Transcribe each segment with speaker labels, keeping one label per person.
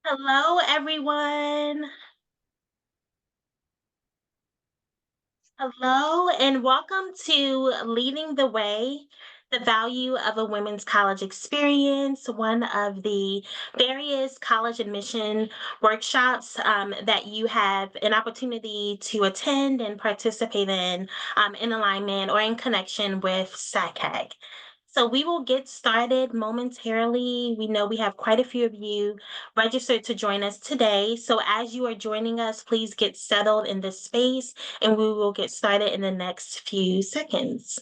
Speaker 1: Hello, everyone. Hello, and welcome to Leading the Way, the Value of a Women's College Experience, one of the various college admission workshops that you have an opportunity to attend and participate in alignment or in connection with SACAG. So we will get started momentarily. We know we have quite a few of you registered to join us today. So as you are joining us, please get settled in this space and we will get started in the next few seconds.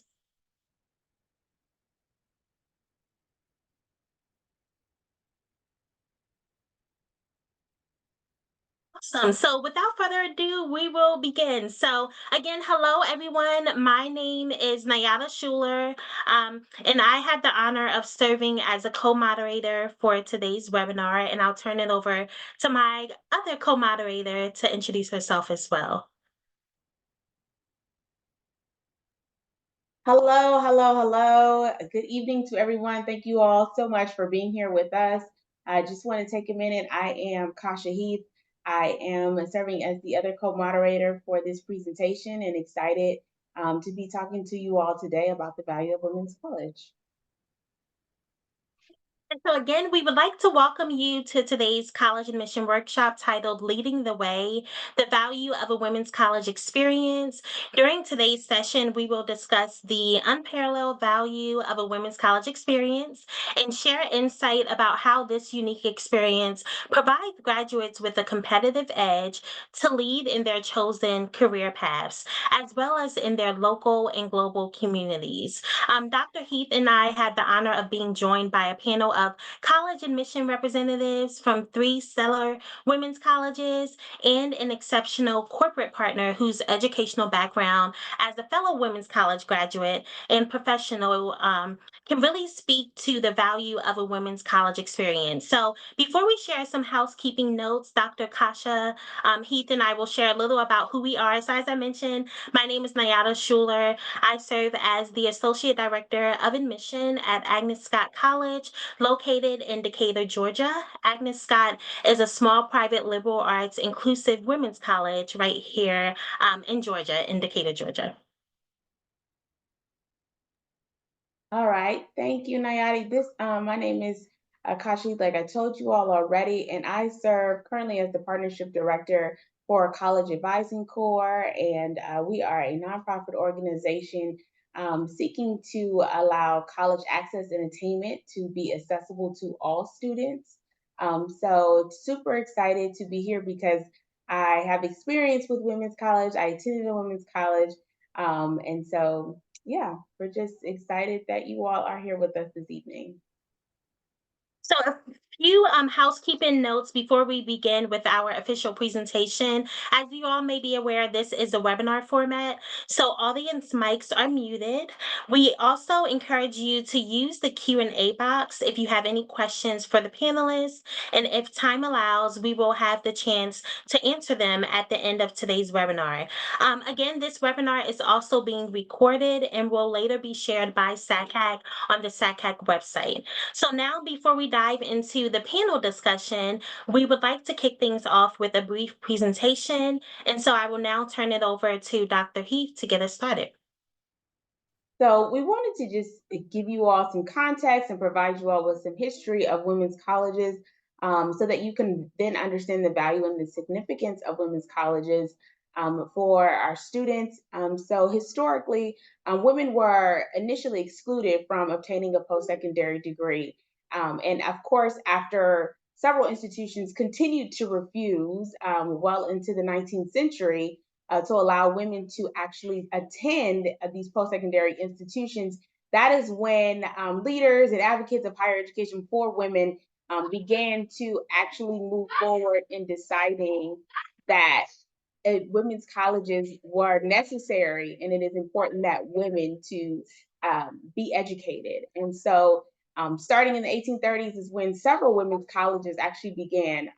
Speaker 1: Awesome. So without further ado, we will begin. So again, hello everyone. My name is Nayati Shuler, and I had the honor of serving as a co-moderator for today's webinar, and I'll turn it over to my other co-moderator to introduce herself as well.
Speaker 2: Hello. Good evening to everyone. Thank you all so much for being here with us. I just want to take a minute. I am Kasha Heath. I am serving as the other co-moderator for this presentation and excited to be talking to you all today about the value of women's college.
Speaker 1: And so, again, we would like to welcome you to today's college admission workshop titled Leading the Way, the Value of a Women's College Experience. During today's session, we will discuss the unparalleled value of a women's college experience and share insight about how this unique experience provides graduates with a competitive edge to lead in their chosen career paths, as well as in their local and global communities. Dr. Heath and I had the honor of being joined by a panel of college admission representatives from three stellar women's colleges and an exceptional corporate partner whose educational background as a fellow women's college graduate and professional can really speak to the value of a women's college experience. So before we share some housekeeping notes, Dr. Kasha, Heath, and I will share a little about who we are. So as I mentioned, my name is Nayati Shuler. I serve as the Associate Director of Admission at Agnes Scott College, located in Decatur, Georgia. Agnes Scott is a small private liberal arts inclusive women's college right here in Georgia, in Decatur, Georgia.
Speaker 2: All right. Thank you, Nayati. My name is Kashi, like I told you all already, and I serve currently as the Partnership Director for College Advising Corps, and we are a nonprofit organization seeking to allow college access and attainment to be accessible to all students. So super excited to be here because I have experience with women's college. I attended a women's college, and so yeah, we're just excited that you all are here with us this evening.
Speaker 1: So a few housekeeping notes before we begin with our official presentation. As you all may be aware, this is a webinar format, so audience mics are muted. We also encourage you to use the Q&A box if you have any questions for the panelists, and if time allows, we will have the chance to answer them at the end of today's webinar. Again, this webinar is also being recorded and will later be shared by SACAG on the SACAG website. So now, before we dive into the panel discussion, we would like to kick things off with a brief presentation. And so I will now turn it over to Dr. Heath to get us started.
Speaker 2: So we wanted to just give you all some context and provide you all with some history of women's colleges so that you can then understand the value and the significance of women's colleges for our students. So historically, women were initially excluded from obtaining a post-secondary degree. And of course, after several institutions continued to refuse well into the 19th century, to allow women to actually attend these post-secondary institutions. That is when leaders and advocates of higher education for women began to actually move forward in deciding that women's colleges were necessary and it is important that women to be educated. And so starting in the 1830s is when several women's colleges actually began,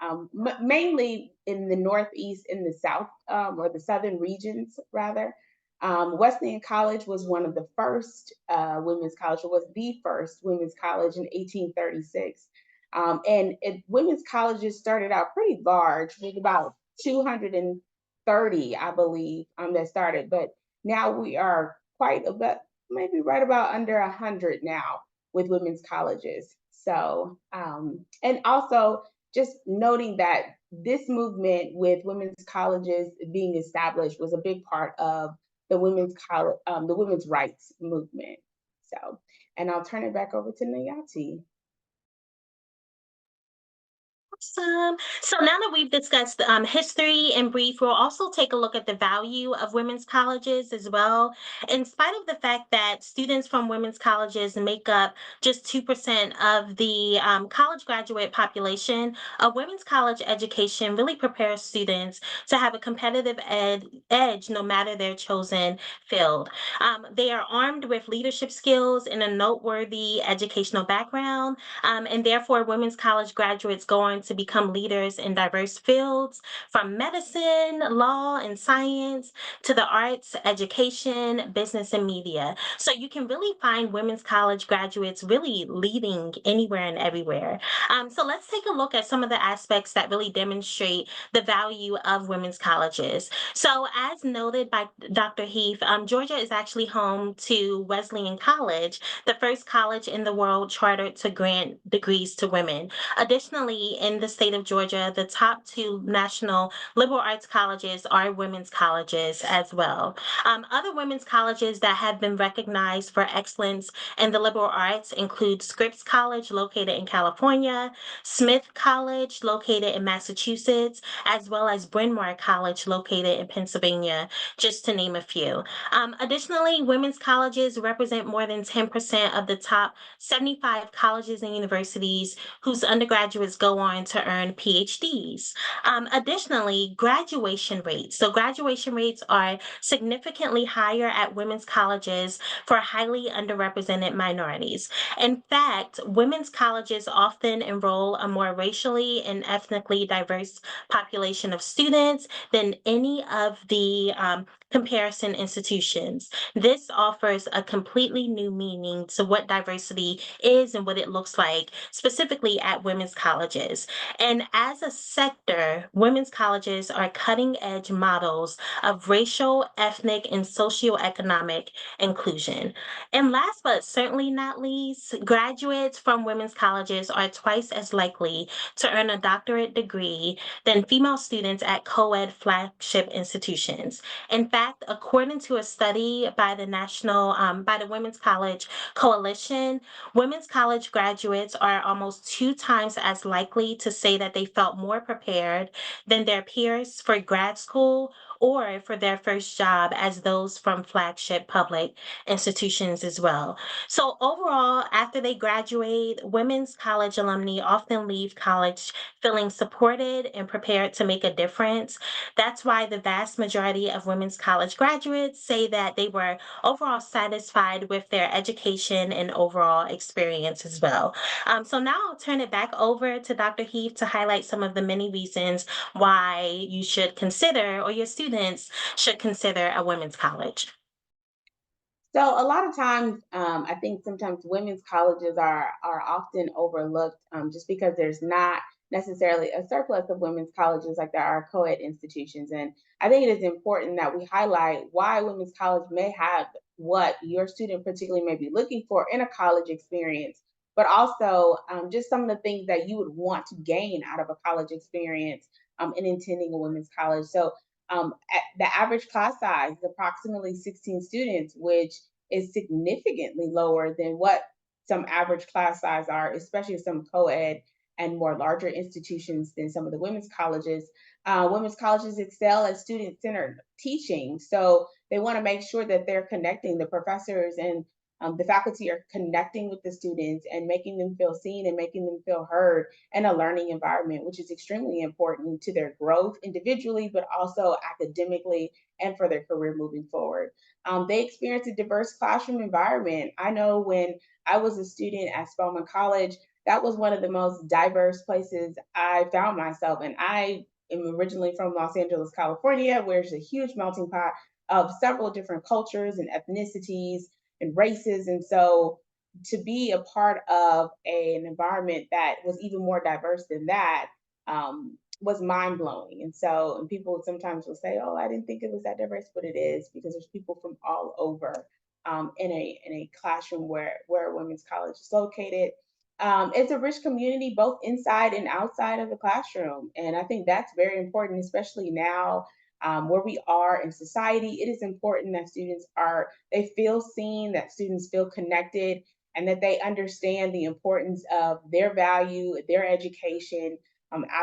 Speaker 2: mainly in the Northeast and the South, or the Southern regions, rather. Wesleyan College was one of the first women's college, or was the first women's college in 1836. Women's colleges started out pretty large with about 230, I believe, that started. But now we are quite a bit, maybe right about under 100 now with women's colleges. So, and also just noting that this movement with women's colleges being established was a big part of the women's rights movement. So, and I'll turn it back over to Nayati.
Speaker 1: Awesome. So now that we've discussed history in brief, we'll also take a look at the value of women's colleges as well. In spite of the fact that students from women's colleges make up just 2% of the college graduate population, a women's college education really prepares students to have a competitive edge no matter their chosen field. They are armed with leadership skills and a noteworthy educational background, and therefore, women's college graduates go on to become leaders in diverse fields from medicine, law, and science to the arts, education, business, and media. So you can really find women's college graduates really leading anywhere and everywhere. So let's take a look at some of the aspects that really demonstrate the value of women's colleges. So, as noted by Dr. Heath, Georgia is actually home to Wesleyan College, the first college in the world chartered to grant degrees to women. Additionally, in the state of Georgia, the top two national liberal arts colleges are women's colleges as well. Other women's colleges that have been recognized for excellence in the liberal arts include Scripps College, located in California, Smith College, located in Massachusetts, as well as Bryn Mawr College, located in Pennsylvania, just to name a few. Additionally, women's colleges represent more than 10% of the top 75 colleges and universities whose undergraduates go on to earn PhDs. Additionally, graduation rates. So, graduation rates are significantly higher at women's colleges for highly underrepresented minorities. In fact, women's colleges often enroll a more racially and ethnically diverse population of students than any of the comparison institutions. This offers a completely new meaning to what diversity is and what it looks like, specifically at women's colleges. And as a sector, women's colleges are cutting edge models of racial, ethnic, and socioeconomic inclusion. And last but certainly not least, graduates from women's colleges are twice as likely to earn a doctorate degree than female students at co ed flagship institutions. In fact, according to a study by by the Women's College Coalition, women's college graduates are almost two times as likely to say that they felt more prepared than their peers for grad school or for their first job as those from flagship public institutions as well. So, overall, after they graduate, women's college alumni often leave college feeling supported and prepared to make a difference. That's why the vast majority of women's college graduates say that they were overall satisfied with their education and overall experience as well. So now I'll turn it back over to Dr. Heath to highlight some of the many reasons why you should consider, or your students should consider, a women's college.
Speaker 2: So a lot of times, I think sometimes women's colleges are often overlooked just because there's not necessarily a surplus of women's colleges like there are co-ed institutions. And I think it is important that we highlight why women's college may have what your student particularly may be looking for in a college experience, but also just some of the things that you would want to gain out of a college experience in attending a women's college. So the average class size is approximately 16 students, which is significantly lower than what some average class size are, especially some co-ed and more larger institutions than some of the women's colleges. Women's colleges excel at student-centered teaching, so they want to make sure that they're connecting the professors and the faculty are connecting with the students and making them feel seen and making them feel heard in a learning environment, which is extremely important to their growth individually, but also academically and for their career moving forward. They experience a diverse classroom environment. I know when I was a student at Spelman College, that was one of the most diverse places I found myself. And I am originally from Los Angeles, California, where it's a huge melting pot of several different cultures and ethnicities and races. And so to be a part of an environment that was even more diverse than that was mind blowing. And so, and people sometimes will say, "Oh, I didn't think it was that diverse," but it is because there's people from all over in a classroom where women's college is located. It's a rich community both inside and outside of the classroom, and I think that's very important, especially now where we are in society. It is important that students are they feel seen, that students feel connected, and that they understand the importance of their value, their education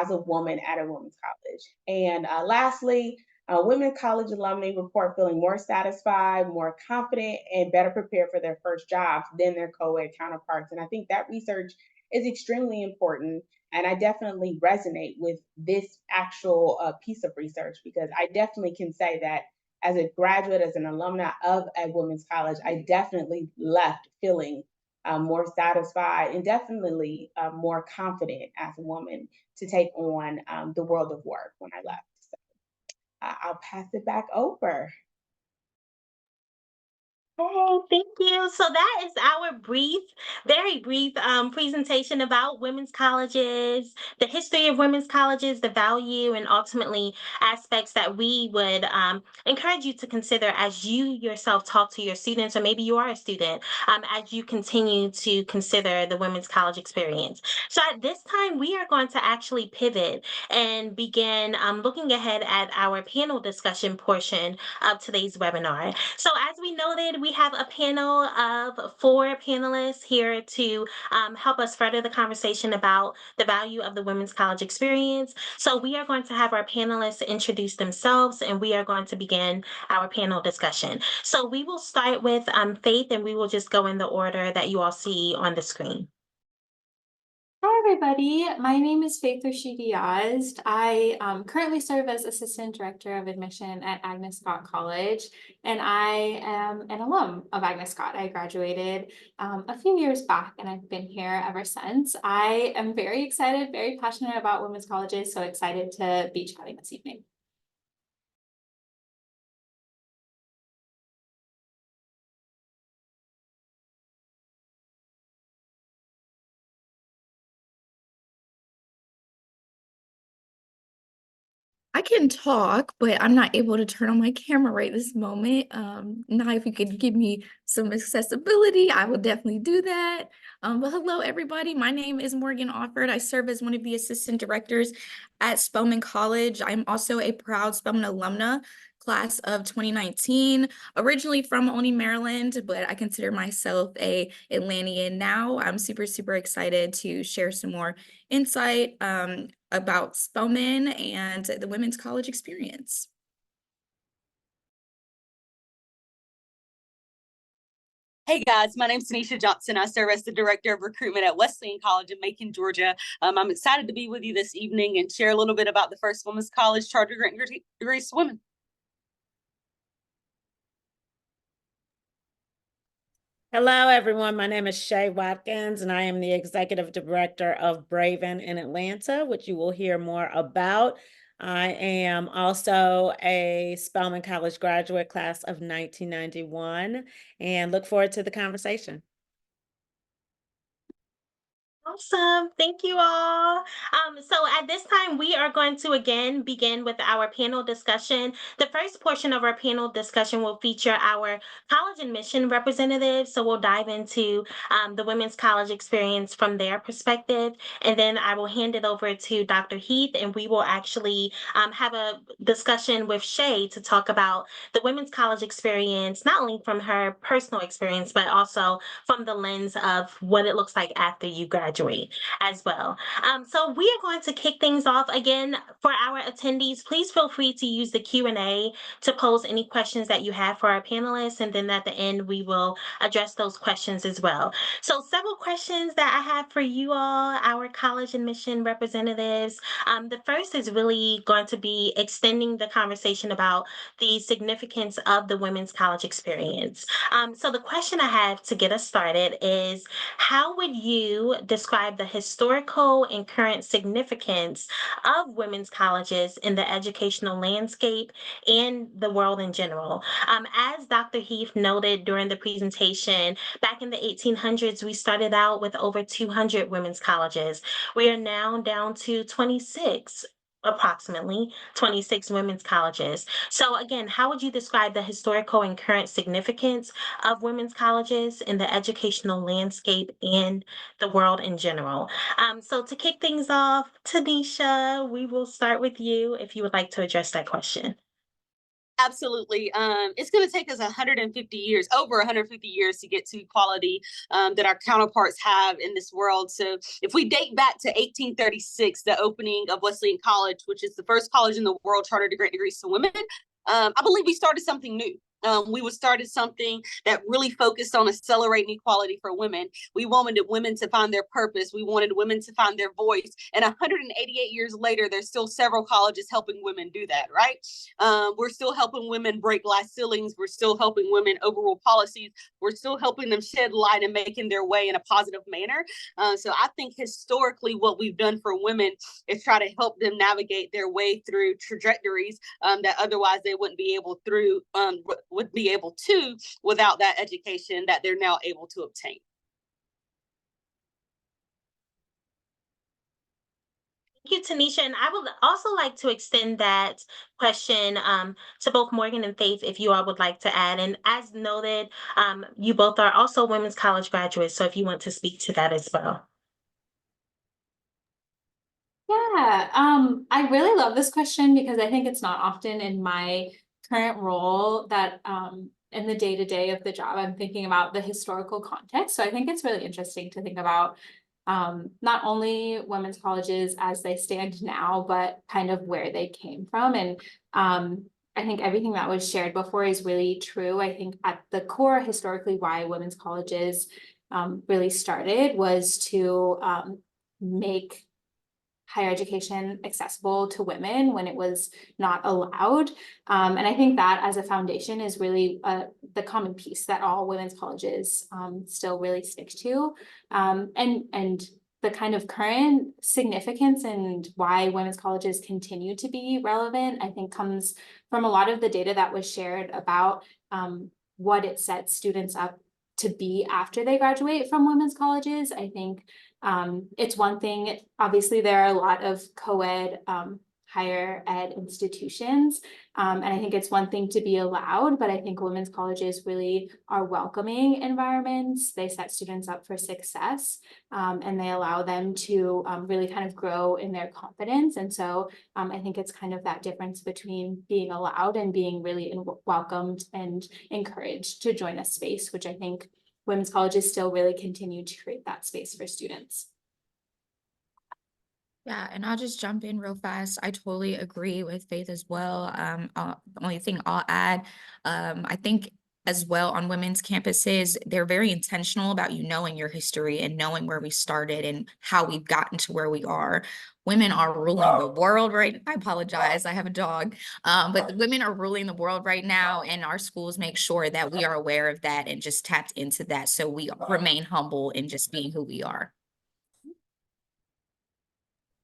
Speaker 2: as a woman at a women's college. And lastly, women college alumni report feeling more satisfied, more confident, and better prepared for their first jobs than their co-ed counterparts. And I think that research is extremely important. And I definitely resonate with this actual piece of research because I definitely can say that as a graduate, as an alumni of a women's college, I definitely left feeling more satisfied and definitely more confident as a woman to take on the world of work when I left. So I'll pass it back over.
Speaker 1: Oh, thank you. So that is our very brief presentation about women's colleges, the history of women's colleges, the value, and ultimately aspects that we would encourage you to consider as you yourself talk to your students, or maybe you are a student, as you continue to consider the women's college experience. So at this time, we are going to actually pivot and begin looking ahead at our panel discussion portion of today's webinar. So, as we noted, we have a panel of four panelists here to help us further the conversation about the value of the women's college experience. So, we are going to have our panelists introduce themselves and we are going to begin our panel discussion. So, we will start with Faith and we will just go in the order that you all see on the screen.
Speaker 3: Hi, everybody. My name is Faith Rashidi Yazd. I currently serve as Assistant Director of Admission at Agnes Scott College, and I am an alum of Agnes Scott. I graduated a few years back, and I've been here ever since. I am very excited, very passionate about women's colleges, so excited to be chatting this evening.
Speaker 4: I can talk, but I'm not able to turn on my camera right this moment. Now, if you could give me some accessibility, I will definitely do that. But hello, everybody. My name is Morgan Offord. I serve as one of the assistant directors at Spelman College. I'm also a proud Spelman alumna, class of 2019, originally from Olney, Maryland, but I consider myself a Atlantean now. I'm super excited to share some more insight about Spelman and the women's college experience.
Speaker 5: Hey guys, my name's Tanisha Johnson. I serve as the Director of Recruitment at Wesleyan College in Macon, Georgia. I'm excited to be with you this evening and share a little bit about the first women's college charter grant degrees to women.
Speaker 6: Hello, everyone. My name is Shay Watkins, and I am the Executive Director of Braven in Atlanta, which you will hear more about. I am also a Spelman College graduate class of 1991 and look forward to the conversation.
Speaker 1: Awesome. Thank you all. So at this time, we are going to again begin with our panel discussion. The first portion of our panel discussion will feature our college admission representatives. So we'll dive into the women's college experience from their perspective. And then I will hand it over to Dr. Heath, and we will actually have a discussion with Shay to talk about the women's college experience, not only from her personal experience, but also from the lens of what it looks like after you graduate as well. So we are going to kick things off again for our attendees. Please feel free to use the Q&A to pose any questions that you have for our panelists, and then at the end we will address those questions as well. So several questions that I have for you all, our college admission representatives. The first is really going to be extending the conversation about the significance of the women's college experience. So the question I have to get us started is, how would you describe describe the historical and current significance of women's colleges in the educational landscape and the world in general. As Dr. Heath noted during the presentation, back in the 1800s, we started out with over 200 women's colleges. We are now down to 26, approximately 26 women's colleges. So again, how would you describe the historical and current significance of women's colleges in the educational landscape and the world in general? So to kick things off, Tanisha, we will start with you if you would like to address that question.
Speaker 5: Absolutely. It's going to take us 150 years, over 150 years, to get to equality that our counterparts have in this world. So, if we date back to 1836, the opening of Wesleyan College, which is the first college in the world chartered to grant degrees to women, I believe we started something new. We started something that really focused on accelerating equality for women. We wanted women to find their purpose. We wanted women to find their voice. And 188 years later, there's still several colleges helping women do that, right? We're still helping women break glass ceilings. We're still helping women overrule policies. We're still helping them shed light and making their way in a positive manner. So I think historically what we've done for women is try to help them navigate their way through trajectories that otherwise they wouldn't be able to without that education that they're now able to obtain.
Speaker 1: Thank you, Tanisha. And I would also like to extend that question to both Morgan and Faith, if you all would like to add. And as noted, you both are also women's college graduates. So if you want to speak to that as well.
Speaker 3: Yeah, I really love this question because I think it's not often in my current role that in the day-to-day of the job, I'm thinking about the historical context. So I think it's really interesting to think about not only women's colleges as they stand now, but kind of where they came from. And I think everything that was shared before is really true. I think at the core, historically, why women's colleges really started was to make higher education accessible to women when it was not allowed. And I think that as a foundation is really the common piece that all women's colleges still really stick to. And the kind of current significance and why women's colleges continue to be relevant, I think comes from a lot of the data that was shared about what it sets students up to be after they graduate from women's colleges. I think it's one thing, obviously there are a lot of co-ed higher ed institutions, and I think it's one thing to be allowed, but I think women's colleges really are welcoming environments. They set students up for success, and they allow them to really kind of grow in their confidence. And so I think it's kind of that difference between being allowed and being really welcomed and encouraged to join a space, which I think women's colleges still really continue to create that space for students.
Speaker 4: Yeah, and I'll just jump in real fast. I totally agree with Faith as well. The only thing I'll add, I think as well on women's campuses, they're very intentional about you knowing your history and knowing where we started and how we've gotten to where we are. Women are ruling the world right. I apologize, I have a dog. But women are ruling the world right now, and our schools make sure that we are aware of that and just tapped into that, so we remain humble in just being who we are.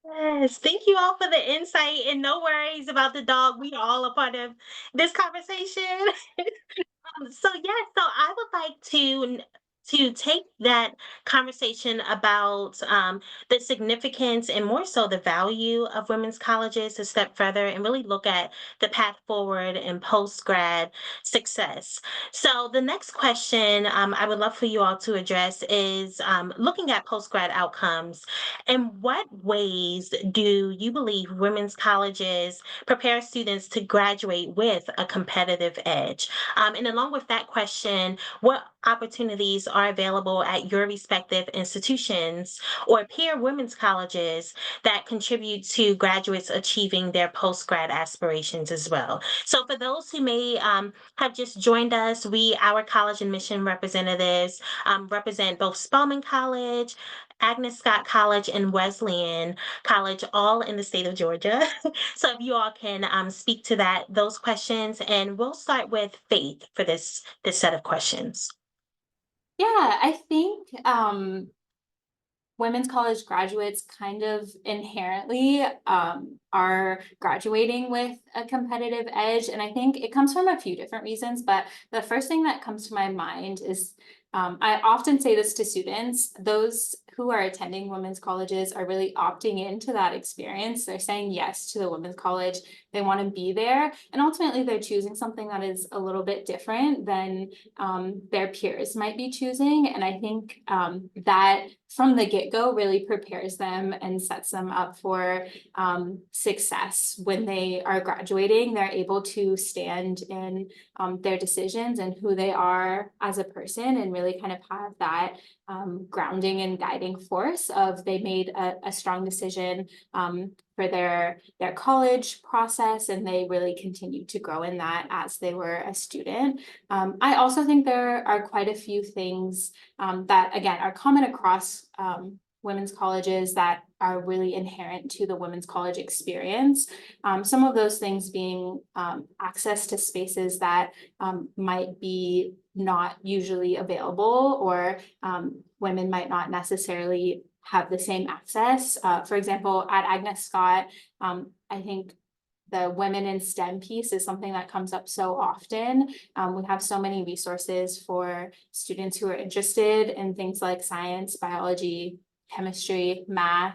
Speaker 1: Yes, thank you all for the insight and no worries about the dog. We are all a part of this conversation. So yes, so I would like to take that conversation about the significance and more so the value of women's colleges a step further and really look at the path forward and post grad success. So the next question I would love for you all to address is looking at post grad outcomes. In what ways do you believe women's colleges prepare students to graduate with a competitive edge? And along with that question, what opportunities are available at your respective institutions or peer women's colleges that contribute to graduates achieving their post-grad aspirations as well? So for those who may have just joined us, our college admission representatives represent both Spelman College, Agnes Scott College, and Wesleyan College, all in the state of Georgia. So if you all can speak to those questions, and we'll start with Faith for this set of questions.
Speaker 3: Yeah, I think women's college graduates kind of inherently are graduating with a competitive edge. And I think it comes from a few different reasons, but the first thing that comes to my mind is I often say this to students, those who are attending women's colleges are really opting into that experience. They're saying yes to the women's college. They want to be there. And ultimately, they're choosing something that is a little bit different than their peers might be choosing. And I think that from the get-go really prepares them and sets them up for success. When they are graduating, they're able to stand in their decisions and who they are as a person, and really kind of have that grounding and guiding force of they made a strong decision for their college process, and they really continue to grow in that as they were a student. I also think there are quite a few things that, again, are common across women's colleges that are really inherent to the women's college experience. Some of those things being access to spaces that might be not usually available, or women might not necessarily have the same access. For example, at Agnes Scott, I think the women in STEM piece is something that comes up so often. We have so many resources for students who are interested in things like science, biology, chemistry, math,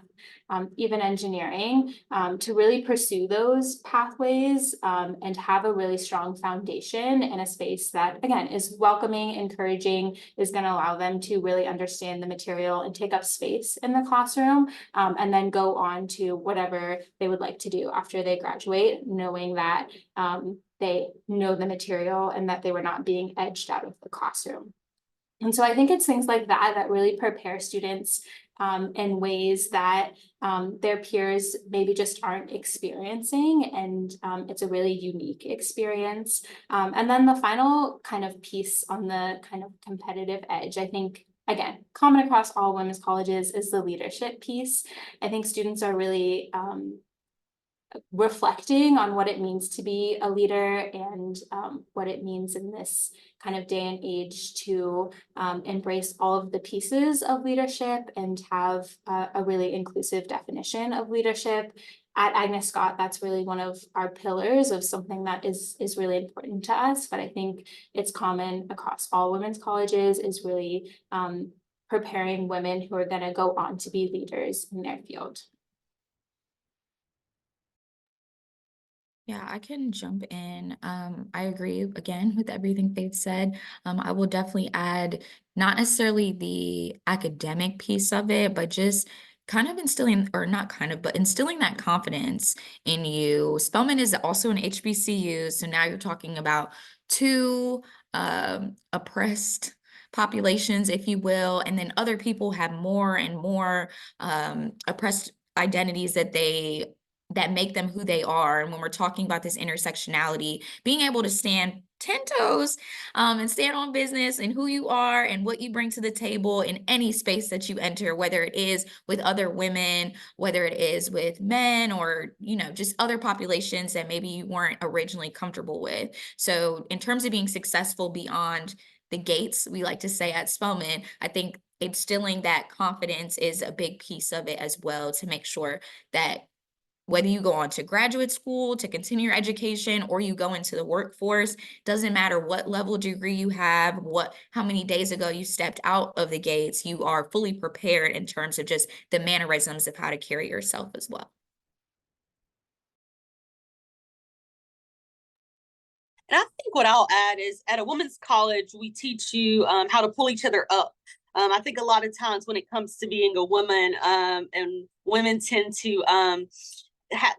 Speaker 3: even engineering, to really pursue those pathways and have a really strong foundation in a space that, again, is welcoming, encouraging, is going to allow them to really understand the material and take up space in the classroom, and then go on to whatever they would like to do after they graduate, knowing that they know the material and that they were not being edged out of the classroom. And so I think it's things like that that really prepare students in ways that their peers maybe just aren't experiencing. And it's a really unique experience. And then the final kind of piece on the kind of competitive edge, I think, again, common across all women's colleges, is the leadership piece. I think students are really reflecting on what it means to be a leader, and what it means in this kind of day and age to embrace all of the pieces of leadership and have a really inclusive definition of leadership. At Agnes Scott, that's really one of our pillars of something that is really important to us, but I think it's common across all women's colleges, is really preparing women who are going to go on to be leaders in their field.
Speaker 4: Yeah, I can jump in. I agree again with everything Faith said. I will definitely add not necessarily the academic piece of it, but just kind of instilling, or not kind of, but instilling that confidence in you. Spelman is also an HBCU, so now you're talking about two oppressed populations, if you will, and then other people have more and more oppressed identities that make them who they are. And when we're talking about this intersectionality, being able to stand 10 toes and stand on business and who you are and what you bring to the table in any space that you enter, whether it is with other women, whether it is with men, or, you know, just other populations that maybe you weren't originally comfortable with. So in terms of being successful beyond the gates, we like to say at Spelman, I think instilling that confidence is a big piece of it as well, to make sure that whether you go on to graduate school to continue your education, or you go into the workforce, doesn't matter what level degree you have, how many days ago you stepped out of the gates, you are fully prepared in terms of just the mannerisms of how to carry yourself as well.
Speaker 5: And I think what I'll add is, at a women's college, we teach you how to pull each other up. I think a lot of times when it comes to being a woman, and women tend to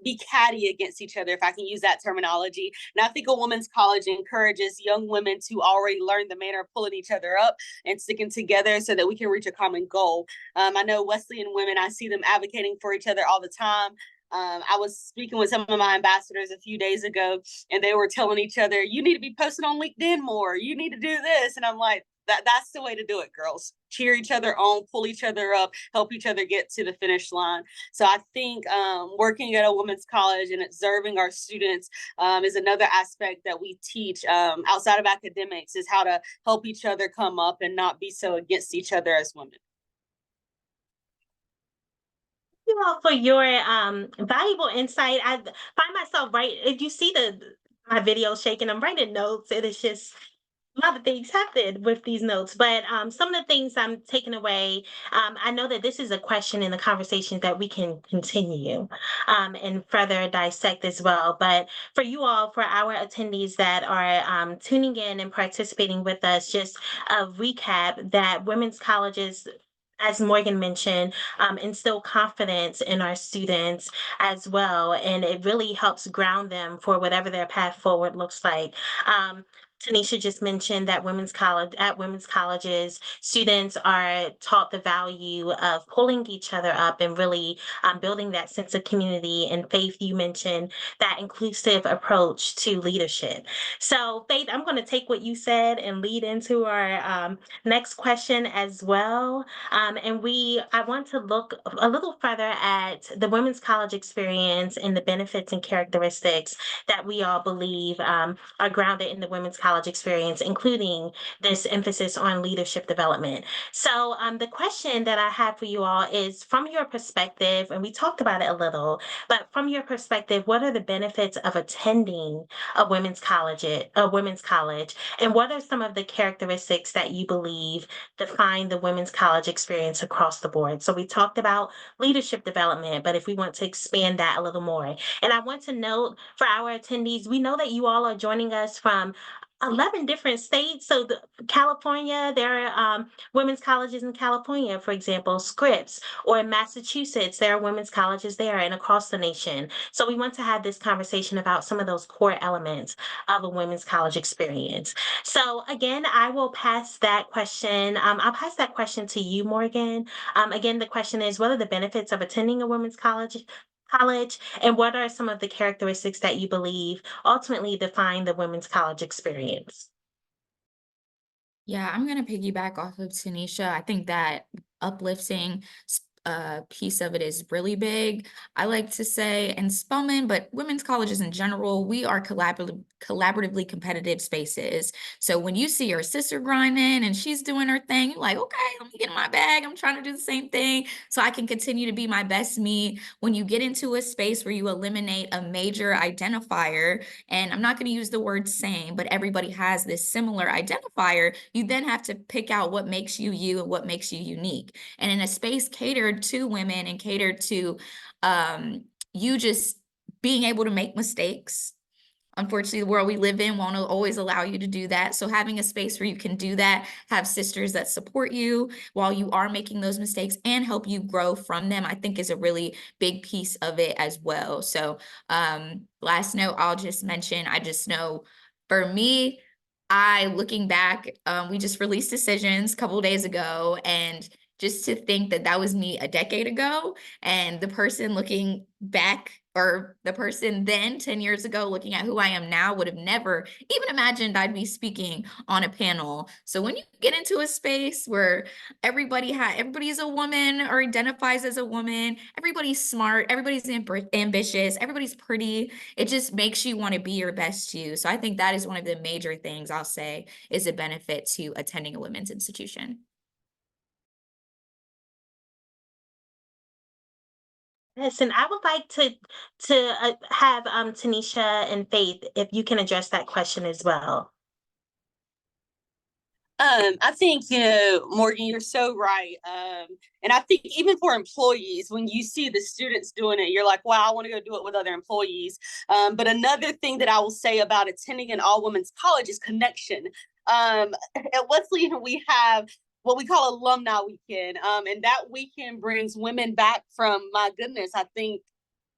Speaker 5: be catty against each other, if I can use that terminology. And I think a women's college encourages young women to already learn the manner of pulling each other up and sticking together so that we can reach a common goal. I know Wesleyan women, I see them advocating for each other all the time. I was speaking with some of my ambassadors a few days ago, and they were telling each other, you need to be posting on LinkedIn more. You need to do this. And I'm like, that's the way to do it, girls. Cheer each other on, pull each other up, help each other get to the finish line. So I think working at a women's college and observing our students is another aspect that we teach outside of academics, is how to help each other come up and not be so against each other as women.
Speaker 1: all for your valuable insight. I find myself right. If you see my video shaking, I'm writing notes. It is just a lot of things happen with these notes, but some of the things I'm taking away, I know that this is a question in the conversation that we can continue and further dissect as well. But for you all, for our attendees that are tuning in and participating with us, just a recap that women's colleges, as Morgan mentioned, instill confidence in our students as well. And it really helps ground them for whatever their path forward looks like. Tanisha just mentioned that women's colleges, students are taught the value of pulling each other up and really building that sense of community. And Faith, you mentioned that inclusive approach to leadership. So, Faith, I'm going to take what you said and lead into our next question as well. I want to look a little further at the women's college experience and the benefits and characteristics that we all believe are grounded in the women's college experience, including this emphasis on leadership development. So, the question that I have for you all is, from your perspective, and we talked about it a little, but from your perspective, what are the benefits of attending a women's college, and what are some of the characteristics that you believe define the women's college experience across the board? So we talked about leadership development, but if we want to expand that a little more, and I want to note for our attendees, we know that you all are joining us from 11 different states. So California, there are women's colleges in California, for example, Scripps, or in Massachusetts, there are women's colleges there and across the nation. So we want to have this conversation about some of those core elements of a women's college experience. So again, I will pass that question. I'll pass that question to you, Morgan. Again, the question is, what are the benefits of attending a women's college, and what are some of the characteristics that you believe ultimately define the women's college experience?
Speaker 4: Yeah, I'm gonna piggyback off of Tanisha. I think that uplifting piece of it is really big. I like to say, and Spelman, but women's colleges in general, we are collaboratively competitive spaces. So when you see your sister grinding and she's doing her thing, you're like, okay, let me get in my bag. I'm trying to do the same thing so I can continue to be my best me. When you get into a space where you eliminate a major identifier, and I'm not going to use the word same, but everybody has this similar identifier, you then have to pick out what makes you you and what makes you unique. And in a space catered to women and catered to you just being able to make mistakes. Unfortunately, the world we live in won't always allow you to do that. So having a space where you can do that, have sisters that support you while you are making those mistakes and help you grow from them, I think is a really big piece of it as well. So last note I'll just mention, I just know for me, looking back, we just released decisions a couple of days ago, and just to think that that was me a decade ago, and the person looking back, or the person then 10 years ago looking at who I am now, would have never even imagined I'd be speaking on a panel. So when you get into a space where everybody's a woman or identifies as a woman, everybody's smart, everybody's ambitious, everybody's pretty, it just makes you want to be your best you. So I think that is one of the major things I'll say is a benefit to attending a women's institution.
Speaker 1: Yes, and I would like to have Tanisha and Faith, if you can address that question as well.
Speaker 5: I think, Morgan, you're so right. And I think even for employees, when you see the students doing it, you're like, wow, I want to go do it with other employees. But another thing that I will say about attending an all women's college is connection. At Wesleyan, we have what we call alumni weekend. And that weekend brings women back from, my goodness, I think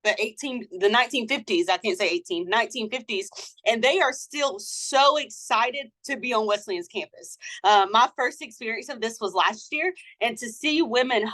Speaker 5: the 1950s, I can't say 1950s, and they are still so excited to be on Wesleyan's campus. My first experience of this was last year, and to see women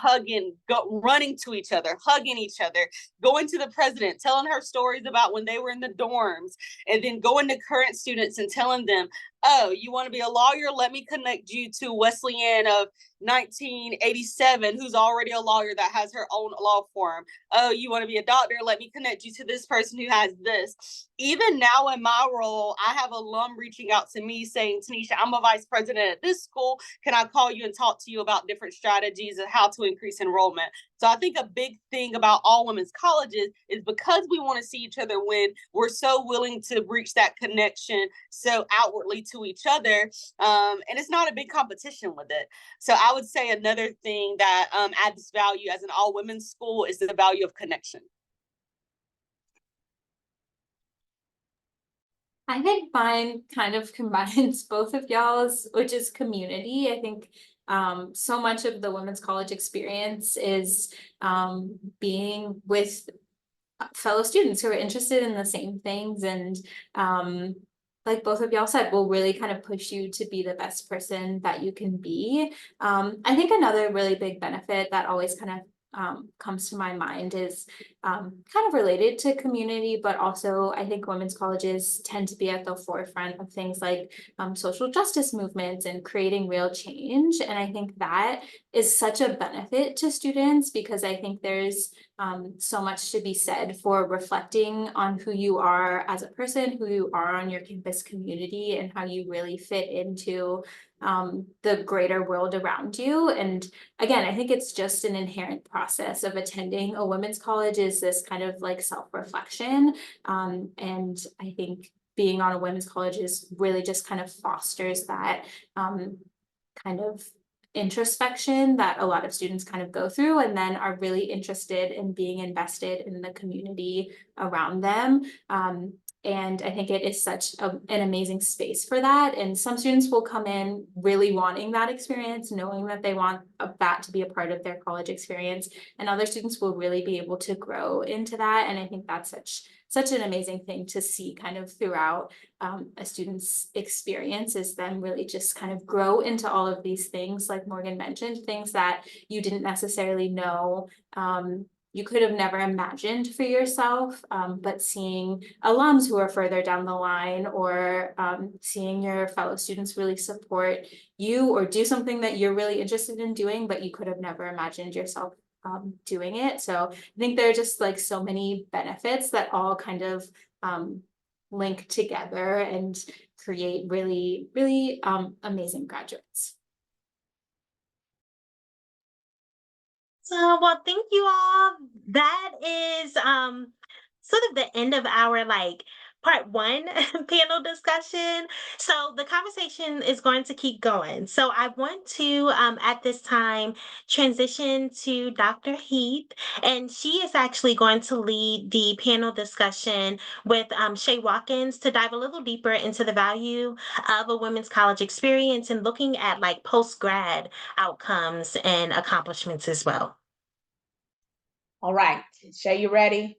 Speaker 5: running to each other, hugging each other, going to the president, telling her stories about when they were in the dorms, and then going to current students and telling them, oh, you want to be a lawyer? Let me connect you to Wesleyan of 1987, who's already a lawyer that has her own law firm. Oh, you want to be a doctor? Let me connect you to this person who has this. even now in my role, I have alum reaching out to me saying, Tanisha, I'm a vice president at this school. Can I call you and talk to you about different strategies and how to increase enrollment? So I think a big thing about all women's colleges is because we want to see each other win, we're so willing to reach that connection so outwardly to each other. And it's not a big competition with it. So I would say another thing that adds value as an all women's school is the value of connection.
Speaker 3: I think mine kind of combines both of y'all's, which is community. I think so much of the women's college experience is being with fellow students who are interested in the same things, and like both of y'all said, will really kind of push you to be the best person that you can be. I think another really big benefit that always kind of comes to my mind is kind of related to community, but also I think women's colleges tend to be at the forefront of things like social justice movements and creating real change. And I think that is such a benefit to students, because I think there's so much to be said for reflecting on who you are as a person, who you are on your campus community, and how you really fit into the greater world around you. And again, I think it's just an inherent process of attending a women's college is this kind of like self-reflection. And I think being on a women's college is really just kind of fosters that kind of introspection that a lot of students kind of go through, and then are really interested in being invested in the community around them. And I think it is such an amazing space for that. And some students will come in really wanting that experience, knowing that they want that to be a part of their college experience. And other students will really be able to grow into that. And I think that's such an amazing thing to see kind of throughout a student's experience, is them really just kind of grow into all of these things, like Morgan mentioned, things that you didn't necessarily know you could have never imagined for yourself, but seeing alums who are further down the line, or seeing your fellow students really support you or do something that you're really interested in doing, but you could have never imagined yourself doing it. So I think there are just like so many benefits that all kind of link together and create really, really amazing graduates.
Speaker 1: So, well, thank you all. That is sort of the end of our like part one panel discussion. So the conversation is going to keep going. So I want to at this time transition to Dr. Heath, and she is actually going to lead the panel discussion with Shay Watkins to dive a little deeper into the value of a women's college experience and looking at like post grad outcomes and accomplishments as well.
Speaker 2: All right, Shay, you ready?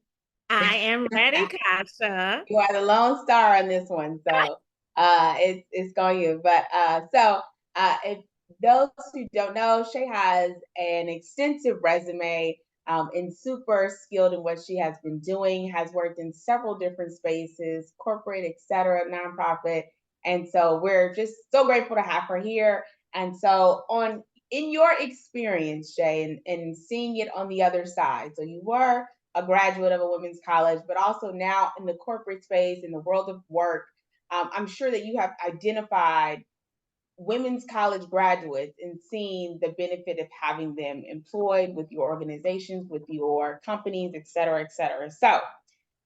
Speaker 6: I am ready, Kasha.
Speaker 2: You are the lone star on this one, so it's going you. But if those who don't know, Shay has an extensive resume and super skilled in what she has been doing. Has worked in several different spaces, corporate, etc., nonprofit, and so we're just so grateful to have her here. And so on in your experience, Shay, and seeing it on the other side, so you were a graduate of a women's college, but also now in the corporate space, in the world of work, I'm sure that you have identified women's college graduates and seen the benefit of having them employed with your organizations, with your companies, et cetera, et cetera. So,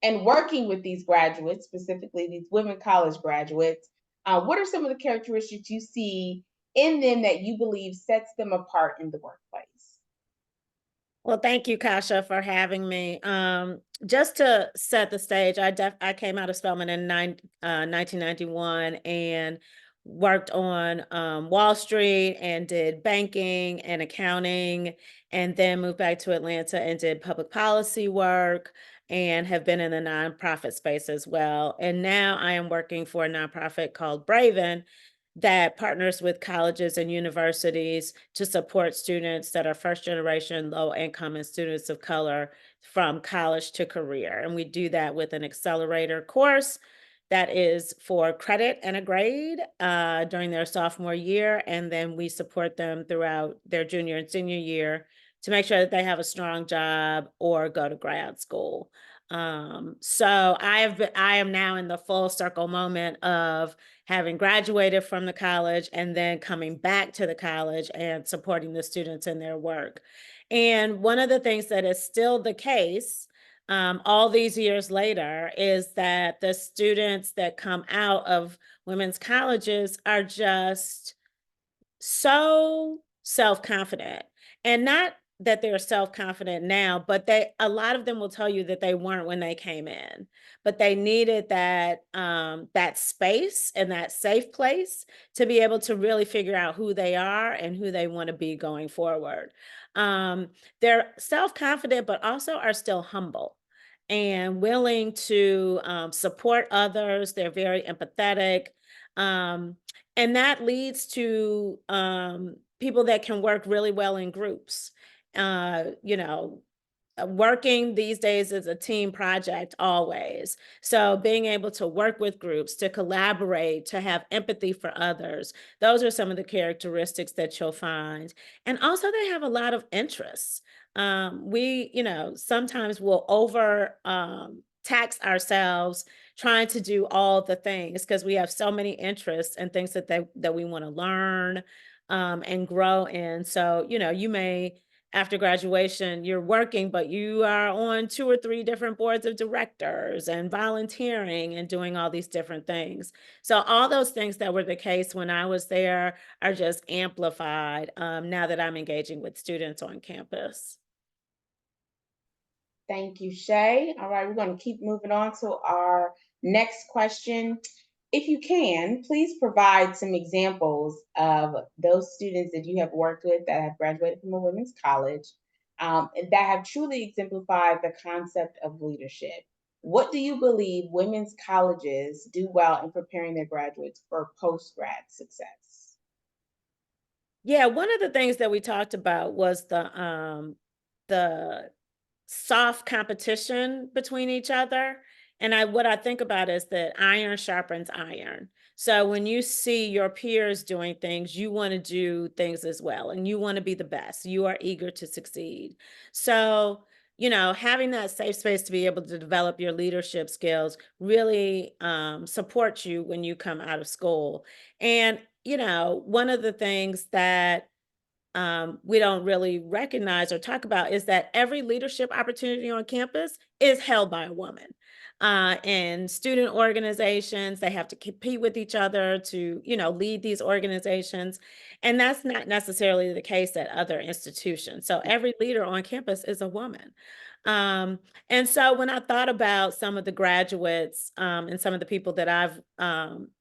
Speaker 2: and working with these graduates, specifically these women college graduates, what are some of the characteristics you see in them that you believe sets them apart in the workplace?
Speaker 6: Well, thank you, Kasha, for having me. Just to set the stage, I came out of Spelman in 1991 and worked on Wall Street and did banking and accounting, and then moved back to Atlanta and did public policy work, and have been in the nonprofit space as well. And now I am working for a nonprofit called Braven that partners with colleges and universities to support students that are first generation low income and students of color from college to career. And we do that with an accelerator course that is for credit and a grade during their sophomore year. And then we support them throughout their junior and senior year to make sure that they have a strong job or go to grad school. So I am now in the full circle moment of having graduated from the college and then coming back to the college and supporting the students in their work. And one of the things that is still the case all these years later is that the students that come out of women's colleges are just so self-confident, and not that they're self-confident now, but a lot of them will tell you that they weren't when they came in, but they needed that space and that safe place to be able to really figure out who they are and who they want to be going forward. um, they're self-confident but also are still humble and willing to support others. They're very empathetic. um, and that leads to people that can work really well in groups. You know, working these days is a team project always. So being able to work with groups, to collaborate, to have empathy for others, those are some of the characteristics that you'll find. And also they have a lot of interests. Sometimes we'll over tax ourselves trying to do all the things because we have so many interests and things that we want to learn and grow in. So, you may after graduation, you're working, but you are on 2 or 3 different boards of directors and volunteering and doing all these different things. So all those things that were the case when I was there are just amplified now that I'm engaging with students on campus.
Speaker 2: Thank you, Shay. All right, we're going to keep moving on to our next question. If you can, please provide some examples of those students that you have worked with that have graduated from a women's college that have truly exemplified the concept of leadership. What do you believe women's colleges do well in preparing their graduates for post-grad success?
Speaker 6: Yeah, one of the things that we talked about was the soft competition between each other. And what I think about is that iron sharpens iron. So when you see your peers doing things, you want to do things as well, and you want to be the best. You are eager to succeed. So, having that safe space to be able to develop your leadership skills really supports you when you come out of school. And, one of the things that we don't really recognize or talk about is that every leadership opportunity on campus is held by a woman. And student organizations, they have to compete with each other to, lead these organizations. And that's not necessarily the case at other institutions. So every leader on campus is a woman. Um, and so when I thought about some of the graduates and some of the people that I've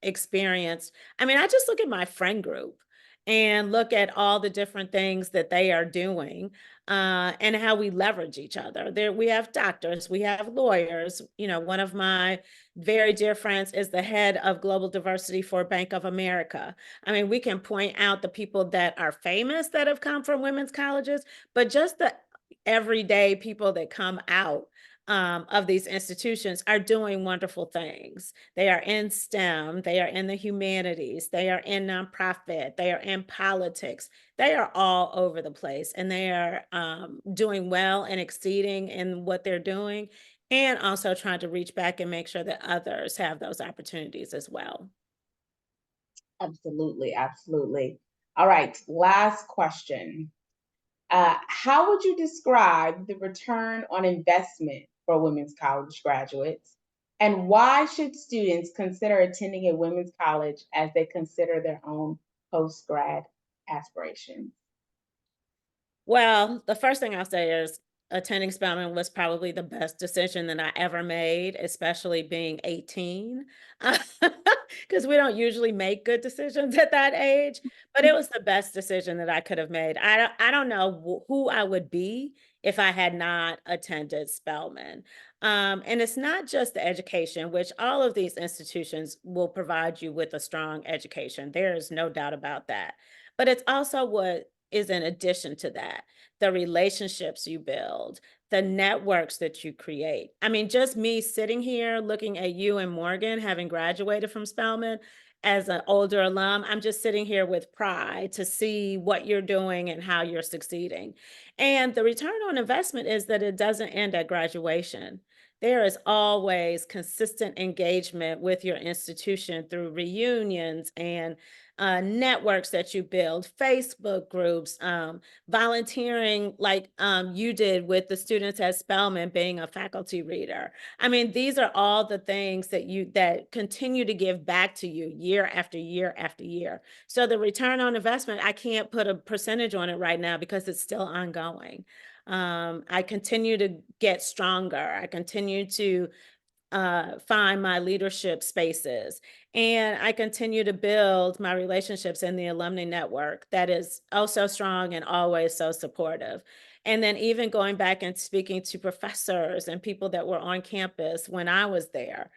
Speaker 6: experienced, I just look at my friend group and look at all the different things that they are doing and how we leverage each other. There, we have doctors, we have lawyers. One of my very dear friends is the head of global diversity for Bank of America. We can point out the people that are famous that have come from women's colleges, but just the everyday people that come out of these institutions are doing wonderful things. They are in STEM, they are in the humanities, they are in nonprofit, they are in politics. They are all over the place, and they are doing well and exceeding in what they're doing, and also trying to reach back and make sure that others have those opportunities as well.
Speaker 2: Absolutely, absolutely. All right, last question. How would you describe the return on investment for women's college graduates? And why should students consider attending a women's college as they consider their own post grad aspirations?
Speaker 6: Well, the first thing I'll say is attending Spelman was probably the best decision that I ever made, especially being 18, because we don't usually make good decisions at that age. But it was the best decision that I could have made. I don't know who I would be if I had not attended Spelman. And it's not just the education, which all of these institutions will provide you with a strong education. There is no doubt about that. But it's also what is in addition to that, the relationships you build, the networks that you create. Just me sitting here looking at you and Morgan having graduated from Spelman as an older alum, I'm just sitting here with pride to see what you're doing and how you're succeeding. And the return on investment is that it doesn't end at graduation. there is always consistent engagement with your institution through reunions and networks that you build, Facebook groups, volunteering like you did with the students at Spelman, being a faculty reader. I mean, these are all the things that continue to give back to you year after year after year. So the return on investment, I can't put a percentage on it right now because it's still ongoing. I continue to get stronger. I continue to find my leadership spaces. And I continue to build my relationships in the alumni network that is oh so strong and always so supportive. And then even going back and speaking to professors and people that were on campus when I was there.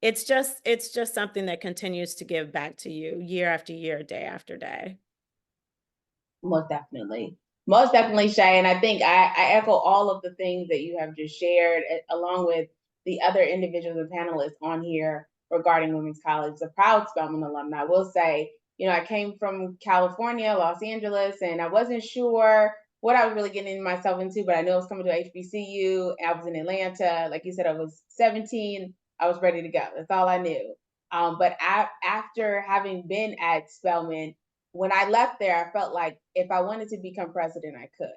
Speaker 6: It's just something that continues to give back to you year after year, day after day.
Speaker 2: Most definitely. Most definitely, Shay. And I think I echo all of the things that you have just shared, along with the other individuals and panelists on here regarding Women's College. A proud Spelman alumni. I will say, I came from California, Los Angeles, and I wasn't sure what I was really getting myself into, but I knew I was coming to HBCU. I was in Atlanta. Like you said, I was 17. I was ready to go. That's all I knew. But after having been at Spelman, when I left there, I felt like if I wanted to become president, I could.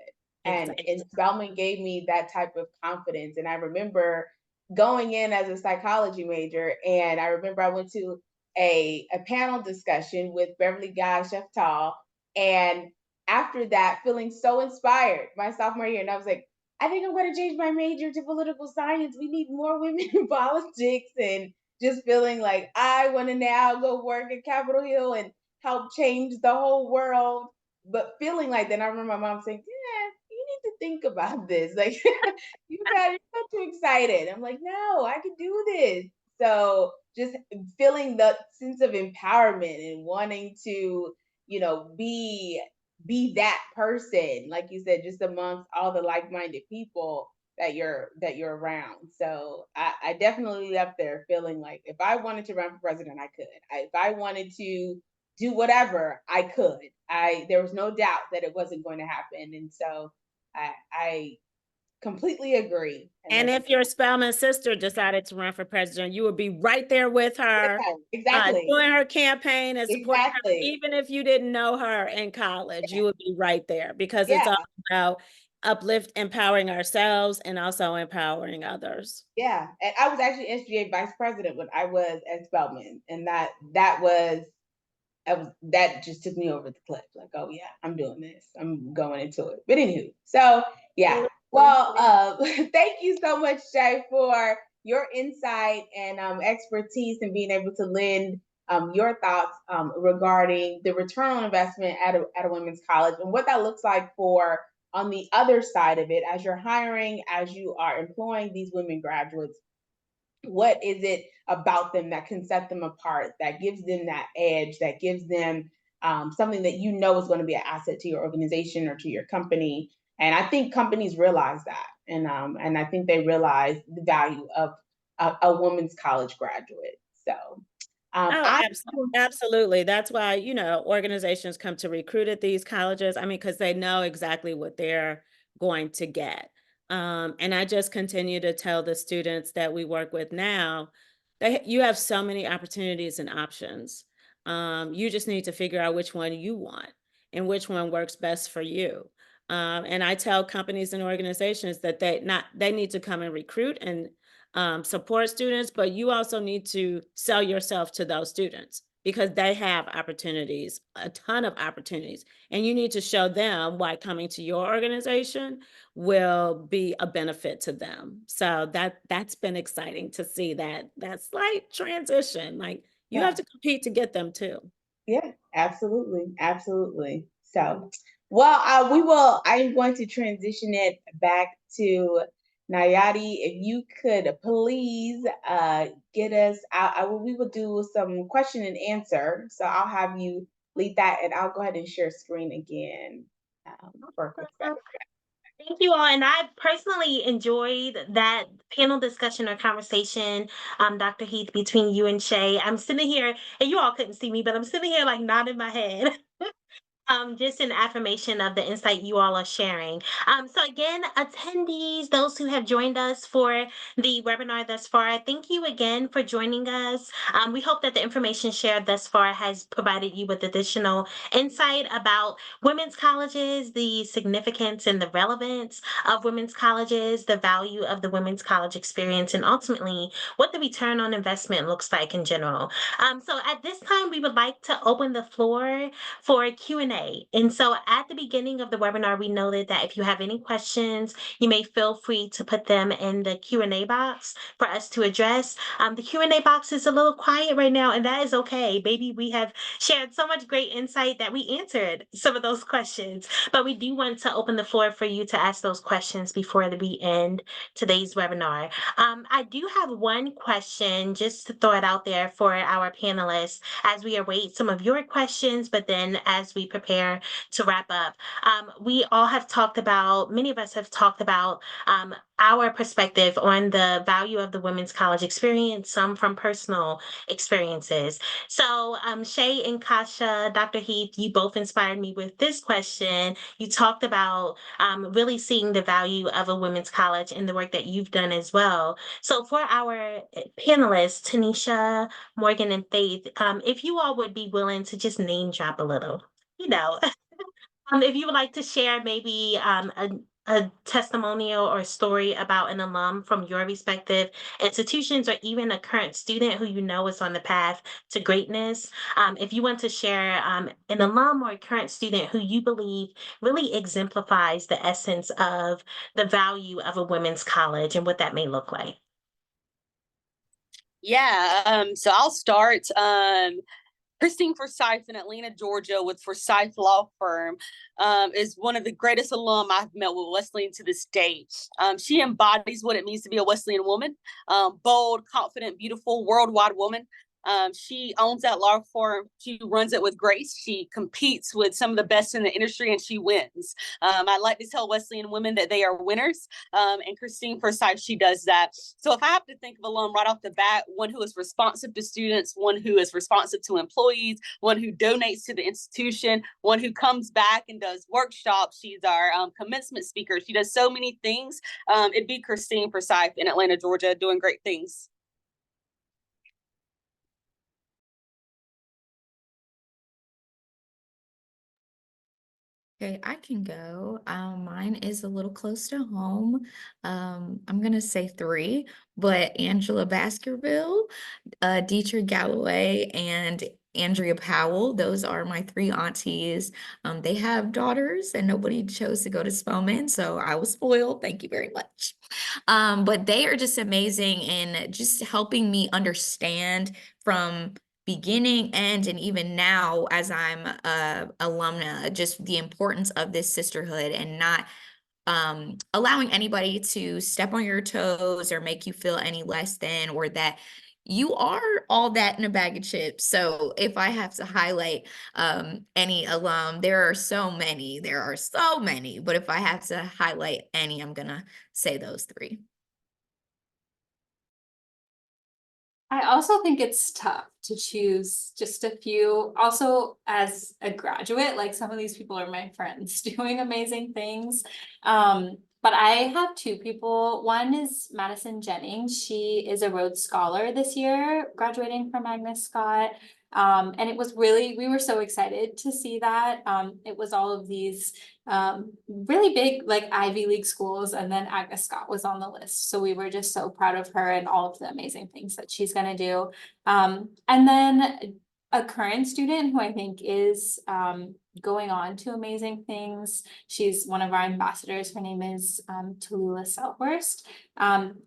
Speaker 2: And Spelman gave me that type of confidence. And I remember going in as a psychology major, and I remember I went to a panel discussion with Beverly Guy Sheftal, and after that, feeling so inspired my sophomore year, and I was like, I think I'm going to change my major to political science. We need more women in politics, and just feeling like I want to now go work at Capitol Hill and help change the whole world. But feeling like that, I remember my mom saying, yeah, you need to think about this. Like, you're so too excited. I'm like, no, I can do this. So just feeling the sense of empowerment and wanting to, be that person, like you said, just amongst all the like-minded people that you're around. So I definitely left there feeling like if I wanted to run for president, I could. If I wanted to do whatever, I could. There was no doubt that it wasn't going to happen, and so I completely agree.
Speaker 6: And if your Spelman sister decided to run for president, you would be right there with her,
Speaker 2: exactly,
Speaker 6: doing her campaign and supporting her.
Speaker 2: exactly.
Speaker 6: Even if you didn't know her in college, you would be right there because it's
Speaker 2: Yeah,
Speaker 6: all about empowering ourselves and also empowering others.
Speaker 2: yeah. And I was actually SGA vice president when I was at Spelman, and that just took me over the cliff. Like, oh yeah, I'm doing this. I'm going into it. But anywho, so yeah. Well, thank you so much, Shay, for your insight and expertise and being able to lend your thoughts regarding the return on investment at a women's college and what that looks like for on the other side of it as you're hiring, as you are employing these women graduates. What is it about them that can set them apart, that gives them that edge, that gives them something that is going to be an asset to your organization or to your company? And I think companies realize that, and I think they realize the value of a woman's college graduate. So,
Speaker 6: Oh, absolutely. That's why, organizations come to recruit at these colleges. I mean, because they know exactly what they're going to get. And I just continue to tell the students that we work with now, you have so many opportunities and options. You just need to figure out which one you want and which one works best for you. And I tell companies and organizations that they need to come and recruit and support students, but you also need to sell yourself to those students because they have opportunities, a ton of opportunities, and you need to show them why coming to your organization will be a benefit to them. So that's been exciting to see that slight transition. Like you have to compete to get them too.
Speaker 2: Yeah, absolutely. Absolutely. So, well, I'm going to transition it back to Nayati. If you could please get us out, we will do some question and answer. So I'll have you lead that, and I'll go ahead and share screen again for a quick second.
Speaker 1: Thank you all. And I personally enjoyed that panel discussion or conversation, Dr. Heath, between you and Shay. I'm sitting here, and you all couldn't see me, but I'm sitting here like nodding my head. just an affirmation of the insight you all are sharing. So again, attendees, those who have joined us for the webinar thus far, thank you again for joining us. We hope that the information shared thus far has provided you with additional insight about women's colleges, the significance and the relevance of women's colleges, the value of the women's college experience, and ultimately what the return on investment looks like in general. So at this time, we would like to open the floor for Q&A. And so at the beginning of the webinar, we noted that if you have any questions, you may feel free to put them in the Q&A box for us to address. The Q&A box is a little quiet right now, and that is okay. Maybe we have shared so much great insight that we answered some of those questions, but we do want to open the floor for you to ask those questions before we end today's webinar. I do have one question just to throw it out there for our panelists as we await some of your questions, but then as we prepare to wrap up. We all have talked about, many of us have talked about our perspective on the value of the women's college experience, some from personal experiences. So Shay and Kasha, Dr. Heath, you both inspired me with this question. You talked about really seeing the value of a women's college in the work that you've done as well. So for our panelists, Tanisha, Morgan, and Faith, if you all would be willing to just name drop a little, you know, if you would like to share maybe a testimonial or story about an alum from your respective institutions, or even a current student who you know is on the path to greatness. If you want to share an alum or a current student who you believe really exemplifies the essence of the value of a women's college and what that may look like.
Speaker 5: Yeah, so I'll start. Christine Forsyth in Atlanta, Georgia, with Forsyth Law Firm, is one of the greatest alum I've met with Wesleyan to this day. She embodies what it means to be a Wesleyan woman, bold, confident, beautiful, worldwide woman. She owns that law firm. She runs it with grace. She competes with some of the best in the industry, and she wins. I like to tell Wesleyan women that they are winners, and Christine Forsyth, she does that. So if I have to think of alum right off the bat, one who is responsive to students, one who is responsive to employees, one who donates to the institution, one who comes back and does workshops. She's our commencement speaker. She does so many things. It'd be Christine Forsyth in Atlanta, Georgia, doing great things.
Speaker 4: Okay, I can go. Mine is a little close to home. I'm gonna say three, but Angela Baskerville, Dietrich Galloway, and Andrea Powell. Those are my three aunties. They have daughters, and nobody chose to go to Spelman, so I was spoiled. Thank you very much. But they are just amazing in just helping me understand from beginning, end, and even now as I'm a alumna, just the importance of this sisterhood and not allowing anybody to step on your toes or make you feel any less than, or that you are all that in a bag of chips. So if I have to highlight any alum, there are so many, but if I have to highlight any, I'm gonna say those three.
Speaker 3: I also think it's tough to choose just a few. Also, as a graduate, like some of these people are my friends doing amazing things. But I have two people. One is Madison Jennings. She is a Rhodes Scholar this year, graduating from Agnes Scott. And it was really, we were so excited to see that. It was all of these really big like Ivy League schools, and then Agnes Scott was on the list. So we were just so proud of her and all of the amazing things that she's gonna do. And then a current student who I think is going on to amazing things. She's one of our ambassadors. Her name is Tallulah Selhurst.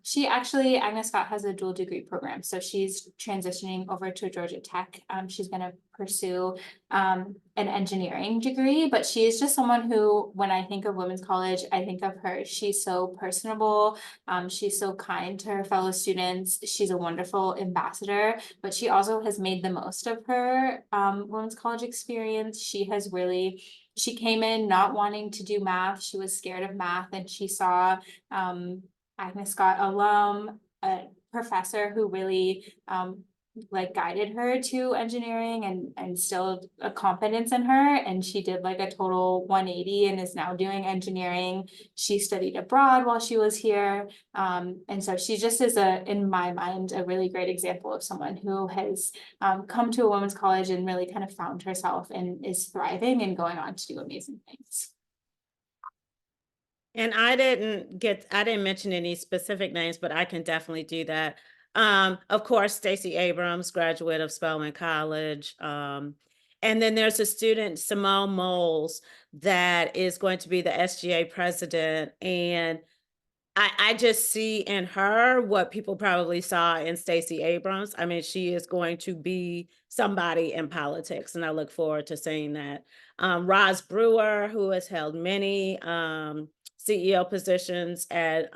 Speaker 3: She actually, Agnes Scott has a dual degree program. So she's transitioning over to Georgia Tech. She's going to pursue an engineering degree, but she is just someone who, when I think of women's college, I think of her. She's so personable. She's so kind to her fellow students. She's a wonderful ambassador, but she also has made the most of her women's college experience. She came in not wanting to do math. She was scared of math, and she saw Agnes Scott alum, a professor who really like guided her to engineering and instilled a confidence in her. And she did like a total 180 and is now doing engineering. She studied abroad while she was here. And so she just is in my mind, a really great example of someone who has come to a women's college and really kind of found herself and is thriving and going on to do amazing things.
Speaker 6: And I didn't mention any specific names, but I can definitely do that. Of course, Stacey Abrams, graduate of Spelman College. And then there's a student, Simone Moles, that is going to be the SGA president. And I just see in her what people probably saw in Stacey Abrams. I mean, she is going to be somebody in politics, and I look forward to seeing that. Roz Brewer, who has held many CEO positions at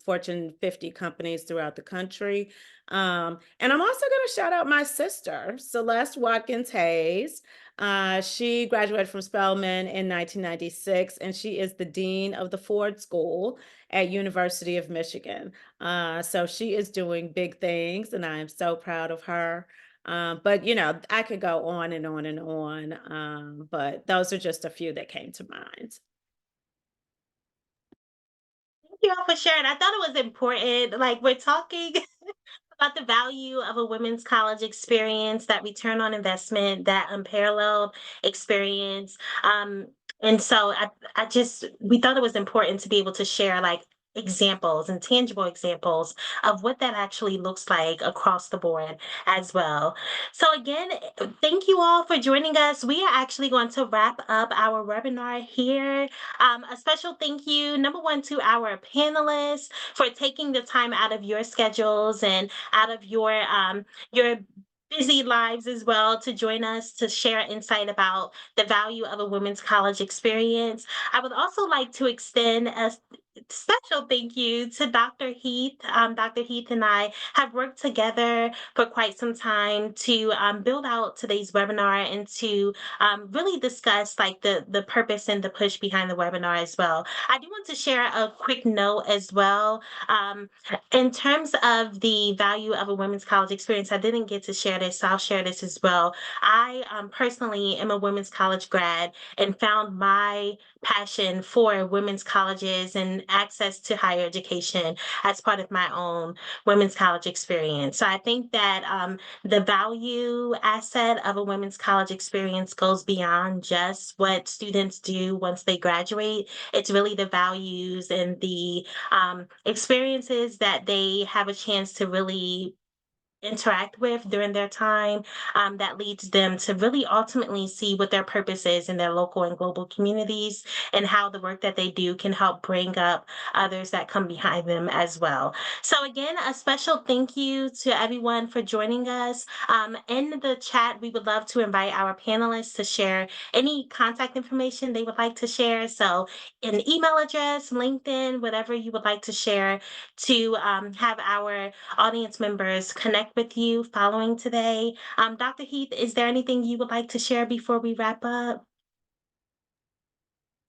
Speaker 6: Fortune 50 companies throughout the country. And I'm also going to shout out my sister, Celeste Watkins Hayes. She graduated from Spelman in 1996, and she is the dean of the Ford School at University of Michigan. So she is doing big things, and I am so proud of her. But you know, I could go on and on and on. But those are just a few that came to mind.
Speaker 1: Thank you all for sharing. I thought it was important. Like, we're talking about the value of a women's college experience, that return on investment, that unparalleled experience. And so we thought it was important to be able to share like examples and tangible examples of what that actually looks like across the board as well. So again, thank you all for joining us. We are actually going to wrap up our webinar here. A special thank you, number one, to our panelists for taking the time out of your schedules and out of your busy lives as well to join us to share insight about the value of a women's college experience. I would also like to extend a special thank you to Dr. Heath. Dr. Heath and I have worked together for quite some time to build out today's webinar and to really discuss like the purpose and the push behind the webinar as well. I do want to share a quick note as well. In terms of the value of a women's college experience, I didn't get to share this, so I'll share this as well. I personally am a women's college grad and found my passion for women's colleges and access to higher education as part of my own women's college experience. So I think that the value asset of a women's college experience goes beyond just what students do once they graduate. It's really the values and the experiences that they have a chance to really interact with during their time, that leads them to really ultimately see what their purpose is in their local and global communities and how the work that they do can help bring up others that come behind them as well. So again, a special thank you to everyone for joining us. In the chat, we would love to invite our panelists to share any contact information they would like to share. So an email address, LinkedIn, whatever you would like to share to have our audience members connect with you following today. Dr. Heath, is there anything you would like to share before we wrap up?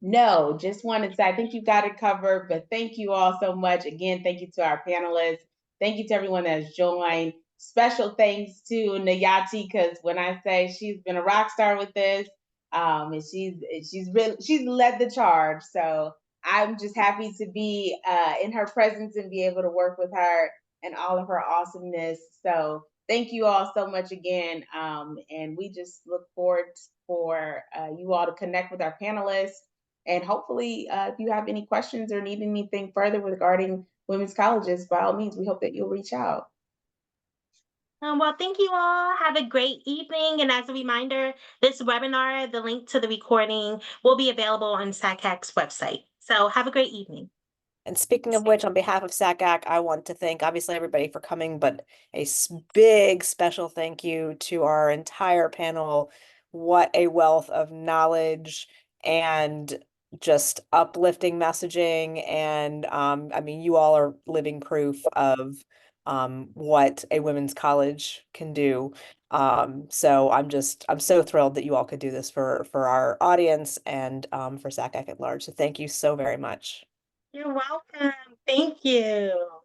Speaker 2: No, just wanted to say I think you got it covered, but thank you all so much. Again, thank you to our panelists. Thank you to everyone that has joined. Special thanks to Nayati, because when I say she's been a rock star with this, and she's led the charge. So I'm just happy to be in her presence and be able to work with her and all of her awesomeness. So thank you all so much again. And we just look forward for you all to connect with our panelists. And hopefully, if you have any questions or need anything further regarding women's colleges, by all means, we hope that you'll reach out.
Speaker 1: Well, thank you all. Have a great evening. And as a reminder, this webinar, the link to the recording will be available on SACAC's website. So have a great evening.
Speaker 7: And speaking of which, on behalf of SACAC, I want to thank obviously everybody for coming, but a big special thank you to our entire panel. What a wealth of knowledge and just uplifting messaging. And I mean, you all are living proof of what a women's college can do. So I'm so thrilled that you all could do this for our audience and for SACAC at large. So thank you so very much.
Speaker 1: You're welcome. Thank you.